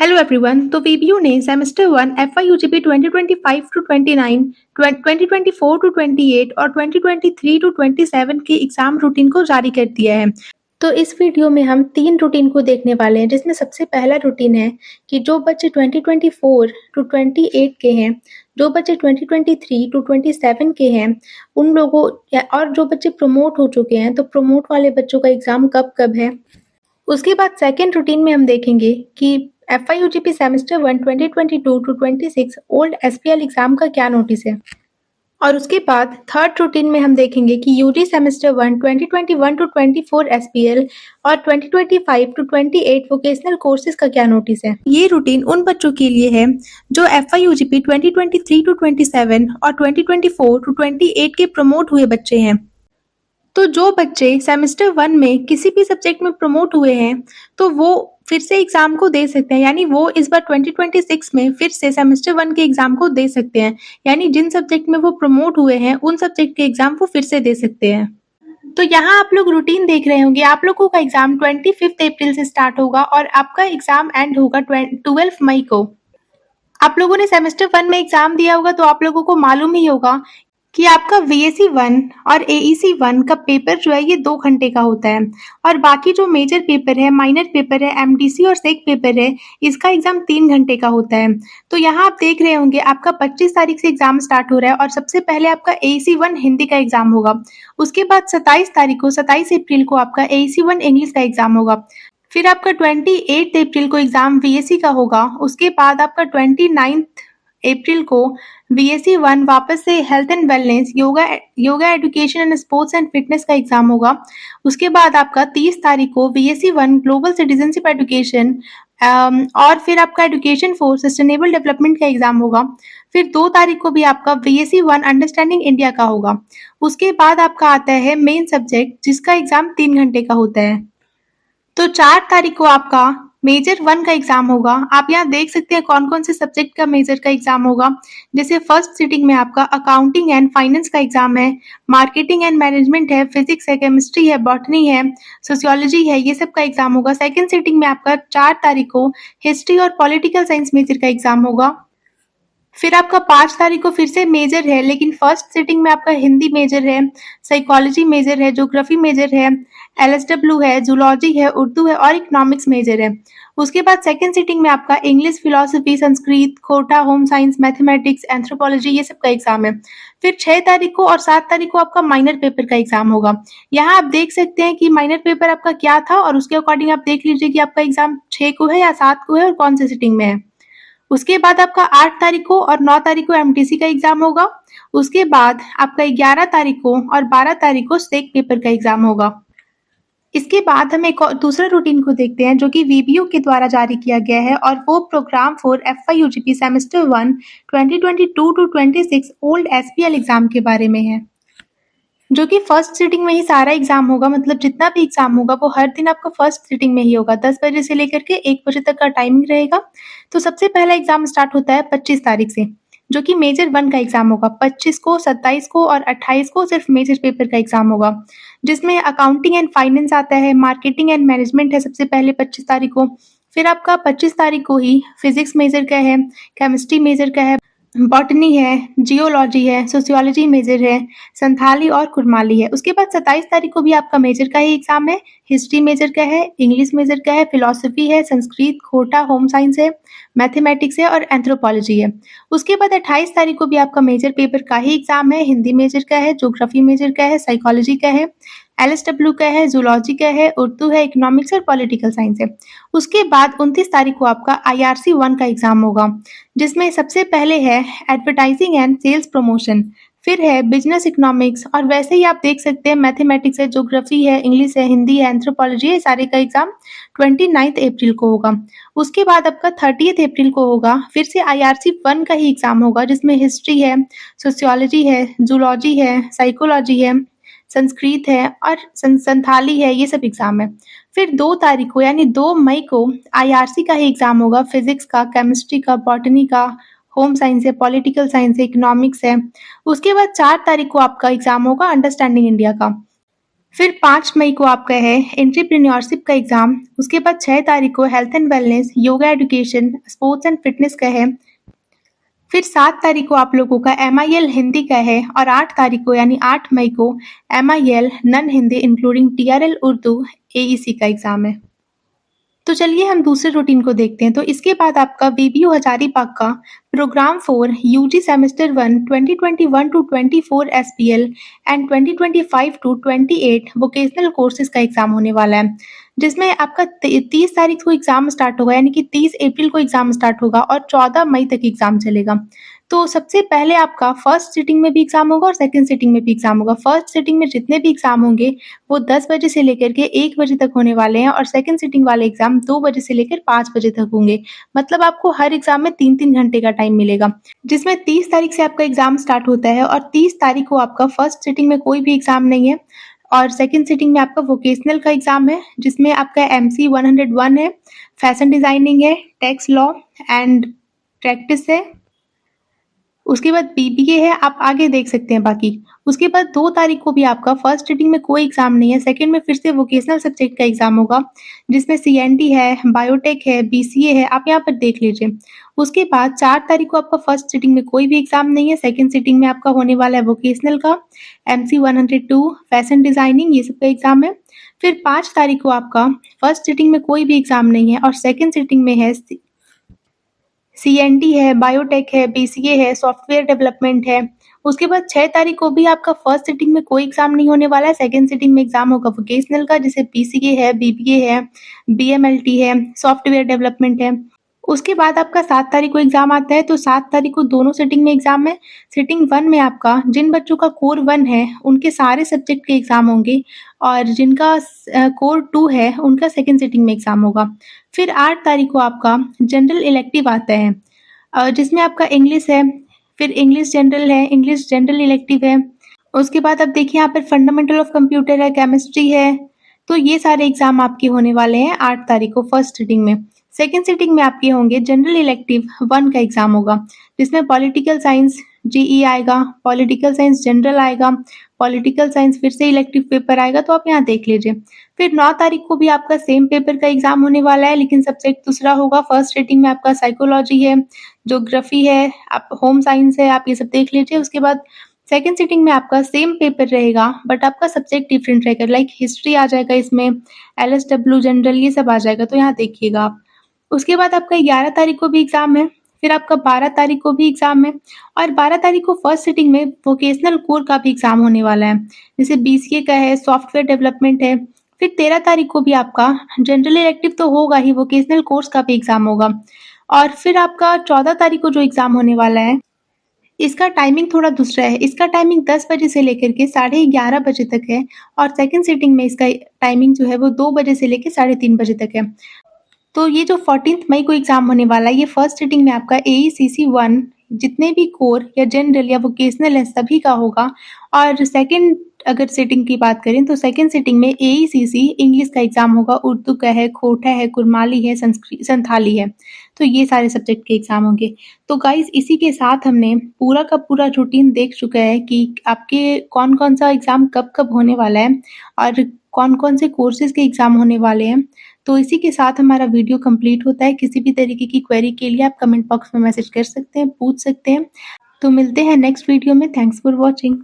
Hello everyone. तो वीबीयू ने semester 1 एफआईयूजीपी 2025 to 29, 2024 to 28 और 2023 टू 27 के एग्जाम रूटीन को जारी कर दिया है। तो इस वीडियो में हम 3 रूटीन को देखने वाले हैं, जिसमें सबसे पहला रूटीन है कि जो बच्चे 2024 टू 28 के हैं, जो बच्चे 2023 टू 27 के हैं, उन लोगों और जो बच्चे प्रमोट हो चुके हैं, तो प्रमोट वाले बच्चों का एग्जाम कब कब है। उसके बाद सेकेंड रूटीन में हम देखेंगे कि FIUGP semester 1 2022 to 26 old SPL exam का क्या नोटिस है। और उसके बाद थर्ड रूटीन में हम देखेंगे कि यूजी सेमेस्टर 1 2021 टू 24 एसपीएल और 2025 टू 28 वोकेशनल कोर्सेज का क्या नोटिस है। ये रूटीन उन बच्चों के लिए है जो एफआईयूजीपी 2023 टू 27 और 2024 टू 28 के प्रमोट हुए बच्चे हैं। तो जो बच्चे सेमेस्टर 1 में किसी भी सब्जेक्ट में प्रमोट हुए हैं, तो वो फिर से एग्जाम को दे सकते हैं, यानी वो इस बार 2026 में फिर से सेमेस्टर 1 के एग्जाम को दे सकते हैं। यानी जिन सब्जेक्ट में वो प्रमोट हुए हैं, उन सब्जेक्ट के एग्जाम वो फिर से दे सकते हैं। तो यहाँ आप लोग रूटीन देख रहे होंगे। आप लोगों का एग्जाम 25 अप्रैल से स्टार्ट होगा और आपका एग्जाम एंड होगा 12 मई को। आप लोगों ने सेमेस्टर 1 में एग्जाम दिया होगा, तो आप लोगों को मालूम ही होगा कि आपका वीएसी 1 और एईसी 1 का पेपर जो है ये 2 घंटे का होता है, और बाकी जो मेजर पेपर है, माइनर पेपर है, एमडीसी और सेक पेपर है, इसका एग्जाम 3 घंटे का होता है। तो यहाँ आप देख रहे होंगे आपका 25 तारीख से एग्जाम स्टार्ट हो रहा है और सबसे पहले आपका एईसी 1 हिंदी का एग्जाम होगा। उसके बाद 27 अप्रैल को आपका एईसी 1 इंग्लिश का एग्जाम होगा। फिर आपका 28 अप्रैल को एग्जाम वीएसी का होगा। उसके बाद आपका 29 अप्रैल को वीएसी 1 वापस से health and wellness, yoga education and sports and fitness का एग्जाम होगा। उसके बाद आपका 30 तारीख को वीएसी 1 ग्लोबल सिटीजनशिप एजुकेशन और फिर आपका एजुकेशन फॉर सस्टेनेबल डेवलपमेंट का एग्जाम होगा। फिर 2 तारीख को भी आपका वीएसी 1 अंडरस्टैंडिंग इंडिया का होगा। उसके बाद आपका आता है मेन सब्जेक्ट, जिसका एग्जाम 3 घंटे का होता है। तो 4 तारीख को आपका मेजर 1 का एग्जाम होगा। आप यहाँ देख सकते हैं कौन कौन से सब्जेक्ट का मेजर का एग्जाम होगा। जैसे फर्स्ट सिटिंग में आपका अकाउंटिंग एंड फाइनेंस का एग्जाम है, मार्केटिंग एंड मैनेजमेंट है, फिजिक्स है, केमिस्ट्री है, बॉटनी है, सोशियोलॉजी है, ये सब का एग्जाम होगा। सेकेंड सिटिंग में आपका 4 तारीख को हिस्ट्री और पॉलिटिकल साइंस मेजर का एग्जाम होगा। फिर आपका 5 तारीख को फिर से मेजर है, लेकिन फर्स्ट सिटिंग में आपका हिंदी मेजर है, साइकोलॉजी मेजर है, ज्योग्राफी मेजर है, एलएसडब्ल्यू है, जूलॉजी है, उर्दू है और इकोनॉमिक्स मेजर है। उसके बाद सेकंड सिटिंग में आपका इंग्लिश, फिलोसफी, संस्कृत, कोटा, होम साइंस, मैथमेटिक्स, एंथ्रोपोलॉजी, ये सब का एग्जाम है। फिर 6 तारीख को और 7 तारीख को आपका माइनर पेपर का एग्जाम होगा। यहाँ आप देख सकते हैं कि माइनर पेपर आपका क्या था, और उसके अकॉर्डिंग आप देख लीजिए कि आपका एग्जाम 6 को है या 7 को है और कौन से सिटिंग में है। उसके बाद आपका 8 तारीख को और 9 तारीख को एमटीसी का एग्जाम होगा। उसके बाद आपका 11 तारीख को और 12 तारीख को सेक पेपर का एग्जाम होगा। इसके बाद हम एक और दूसरा रूटीन को देखते हैं, जो कि वीबीयू के द्वारा जारी किया गया है, और वो programme for FIUGP semester 1 2022 to 26 old SPL exam के बारे में है, जो कि फर्स्ट सिटिंग में ही सारा एग्जाम होगा। मतलब जितना भी एग्जाम होगा वो हर दिन आपका फर्स्ट सिटिंग में ही होगा। 10 बजे से लेकर के 1 बजे तक का टाइमिंग रहेगा। तो सबसे पहला एग्जाम स्टार्ट होता है 25 तारीख से, जो कि मेजर 1 का एग्जाम होगा। 25 को, 27 को और 28 को सिर्फ मेजर पेपर का एग्जाम होगा, जिसमें अकाउंटिंग एंड फाइनेंस आता है, मार्केटिंग एंड मैनेजमेंट है सबसे पहले 25 तारीख को। फिर आपका 25 तारीख को ही फिजिक्स मेजर का है, केमिस्ट्री मेजर का है, बॉटनी है, जियोलॉजी है, सोशियोलॉजी मेजर है, संथाली और कुरमाली है। उसके बाद 27 तारीख को भी आपका मेजर का ही एग्जाम है। हिस्ट्री मेजर का है, इंग्लिश मेजर का है, फिलोसफी है, संस्कृत, खोटा, होम साइंस है, मैथमेटिक्स है और एंथ्रोपोलॉजी है। उसके बाद 28 तारीख को भी आपका मेजर पेपर का ही एग्जाम है। हिंदी मेजर का है, ज्योग्राफी मेजर का है, साइकोलॉजी का है, एलएसडब्ल्यू का है, जूलॉजी का है, उर्दू है, इकोनॉमिक्स और पॉलिटिकल साइंस है। उसके बाद 29 तारीख को आपका आईआरसी 1 का एग्जाम होगा, जिसमें सबसे पहले है एडवर्टाइजिंग एंड सेल्स प्रमोशन, फिर है बिजनेस इकोनॉमिक्स, और वैसे ही आप देख सकते हैं मैथमेटिक्स है, ज्योग्राफी है, इंग्लिश है, हिंदी है, एंथ्रोपोलॉजी है, सारे का एग्जाम 29 अप्रैल को होगा। उसके बाद आपका 30 अप्रैल को होगा फिर से आईआरसी 1 का ही एग्जाम होगा, जिसमें हिस्ट्री है, सोशियोलॉजी है, जूलॉजी है, साइकोलॉजी है, संस्कृत है और संथाली है, ये सब एग्जाम है। फिर 2 तारीख को यानी 2 मई को आईआरसी का ही एग्जाम होगा। फिजिक्स का, केमिस्ट्री का, बॉटनी का, होम साइंस है, पॉलिटिकल साइंस है, इकोनॉमिक्स है। उसके बाद 4 तारीख को आपका एग्जाम होगा अंडरस्टैंडिंग इंडिया का। फिर 5 मई को आपका है एंटरप्रेन्योरशिप का एग्ज़ाम, उसके बाद 6 तारीख को health and wellness, yoga education, sports and fitness का है। फिर 7 तारीख को आप लोगों का MIL हिंदी का है और 8 तारीख को यानी 8 मई को MIL non Hindi including TRL Urdu AEC का एग्ज़ाम है। तो चलिए हम दूसरे रूटीन को देखते हैं। तो इसके बाद आपका VBU हजारीबाग का programme 4 UG semester 1 2021 to 24 SPL and 2025 to 28 vocational courses का एग्जाम होने वाला है, जिसमें आपका 30 तारीख को एग्जाम स्टार्ट होगा, यानी कि 30 अप्रैल को एग्जाम स्टार्ट होगा और 14 मई तक एग्जाम चलेगा। तो सबसे पहले आपका फर्स्ट सिटिंग में भी एग्जाम होगा और सेकंड सिटिंग में भी एग्जाम होगा। फर्स्ट सिटिंग में जितने भी एग्जाम होंगे वो 10 बजे से लेकर के 1 बजे तक होने वाले हैं और सेकंड सिटिंग वाले एग्जाम 2 बजे से लेकर 5 बजे तक होंगे। मतलब आपको हर एग्जाम में 3-3 घंटे का टाइम मिलेगा, जिसमें 30 तारीख से आपका एग्जाम स्टार्ट होता है और 30 तारीख को आपका फर्स्ट सिटिंग में कोई भी एग्जाम नहीं है और सेकंड सिटिंग में आपका वोकेशनल का एग्जाम है, जिसमें आपका MC 101 है, फैशन डिजाइनिंग है, टैक्स लॉ एंड प्रैक्टिस है। उसके बाद BBA है, आप आगे देख सकते हैं बाकी। उसके बाद 2 तारीख को भी आपका फर्स्ट सिटिंग में कोई एग्जाम नहीं है, सेकंड में फिर से वोकेशनल सब्जेक्ट का एग्जाम होगा, जिसमें CNT है, बायोटेक है, BCA है, आप यहाँ पर देख लीजिए। उसके बाद 4 तारीख को आपका फर्स्ट सिटिंग में कोई भी एग्जाम नहीं है, सेकंड सिटिंग में आपका होने वाला है वोकेशनल का, MC 102, फैशन डिजाइनिंग, ये सब का एग्जाम है। फिर 5 तारीख को आपका फर्स्ट सिटिंग में कोई भी एग्जाम नहीं है और सेकंड सिटिंग में है CNT है, बायोटेक है, BCA है, सॉफ्टवेयर डेवलपमेंट है। उसके बाद 6 तारीख को भी आपका फर्स्ट सिटिंग में कोई एग्जाम नहीं होने वाला है, सेकंड सिटिंग में एग्जाम होगा वोकेशनल का, जैसे BCA है, BBA है, BMLT है, सॉफ्टवेयर डेवलपमेंट है। उसके बाद आपका 7 तारीख को एग्जाम आता है, तो 7 तारीख को दोनों सिटिंग में एग्जाम है। सिटिंग 1 में आपका जिन बच्चों का कोर 1 है उनके सारे सब्जेक्ट के एग्जाम होंगे और जिनका कोर 2 है उनका सेकंड सिटिंग में एग्जाम होगा। फिर 8 तारीख को आपका जनरल इलेक्टिव आता है, जिसमें आपका इंग्लिश है, फिर इंग्लिश जनरल है, इंग्लिश जनरल इलेक्टिव है। उसके बाद आप देखिए यहाँ पर फंडामेंटल ऑफ कंप्यूटर है, केमिस्ट्री है। तो ये सारे एग्जाम आपके होने वाले हैं 8 तारीख को फर्स्ट सिटिंग में। सेकंड सिटिंग में आपके होंगे जनरल इलेक्टिव 1 का एग्जाम होगा, जिसमें पॉलिटिकल साइंस GE आएगा, पॉलिटिकल साइंस जनरल आएगा, पॉलिटिकल साइंस फिर से इलेक्टिव पेपर आएगा, तो आप यहाँ देख लीजिए। फिर 9 तारीख को भी आपका सेम पेपर का एग्जाम होने वाला है, लेकिन सब्जेक्ट दूसरा होगा। फर्स्ट सिटिंग में आपका साइकोलॉजी है, ज्योग्राफी है, आप होम साइंस है, आप ये सब देख लीजिए। उसके बाद सेकंड सिटिंग में आपका सेम पेपर रहेगा बट आपका सब्जेक्ट डिफरेंट रहेगा, लाइक हिस्ट्री आ जाएगा इसमें, LSW जनरल, ये सब आ जाएगा, तो यहाँ देखिएगा आप। उसके बाद आपका 11 तारीख को भी एग्जाम है, फिर आपका 12 तारीख को भी एग्जाम है और 12 तारीख को फर्स्ट सिटिंग में वोकेशनल कोर का भी एग्जाम होने वाला है, जैसे BCA का है, सॉफ्टवेयर डेवलपमेंट है। फिर 13 तारीख को भी आपका जनरल इलेक्टिव तो होगा ही, वोकेशनल कोर्स का भी एग्जाम होगा। और फिर आपका 14 तारीख को जो एग्जाम होने वाला है, इसका टाइमिंग थोड़ा दूसरा है। इसका टाइमिंग 10 बजे से लेकर के 11:30 बजे तक है और सेकंड सिटिंग में इसका टाइमिंग जो है वो 2 बजे से लेकर 3:30 बजे तक है। तो ये जो 14 मई को एग्जाम होने वाला है, ये फर्स्ट सिटिंग में आपका AECC 1 जितने भी कोर या जनरल या वोकेशनल है सभी का होगा और सेकंड अगर सिटिंग की बात करें तो सेकंड सिटिंग में AECC इंग्लिश का एग्जाम होगा, उर्दू का है, खोटा है, कुरमाली है, संथाली है। तो ये सारे सब्जेक्ट के एग्जाम होंगे। तो गाइज इसी के साथ हमने पूरा का पूरा रूटीन देख चुका है कि आपके कौन कौन सा एग्जाम कब कब होने वाला है और कौन कौन से कोर्सेज के एग्जाम होने वाले हैं। तो इसी के साथ हमारा वीडियो कंप्लीट होता है। किसी भी तरीके की क्वेरी के लिए आप कमेंट बॉक्स में मैसेज कर सकते हैं, पूछ सकते हैं। तो मिलते हैं नेक्स्ट वीडियो में। Thanks for watching.